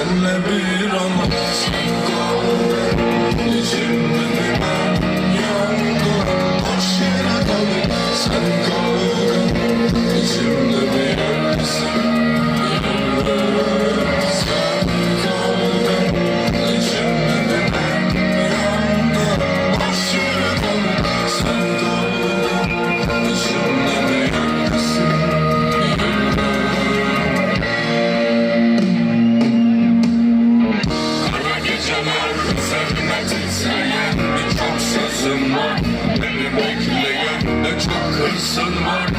senle bir an. Sen kaldın içimde bir ben yandım. Boş yere tabii sen kaldın içimde bir ölesin. Sen kaldın içimde bir ben yandım. Boş yere tabii sen kaldın içimde bir ölesin. Sevme titreyen birçok sözüm var. Beni bekleyen de çok hırsın var.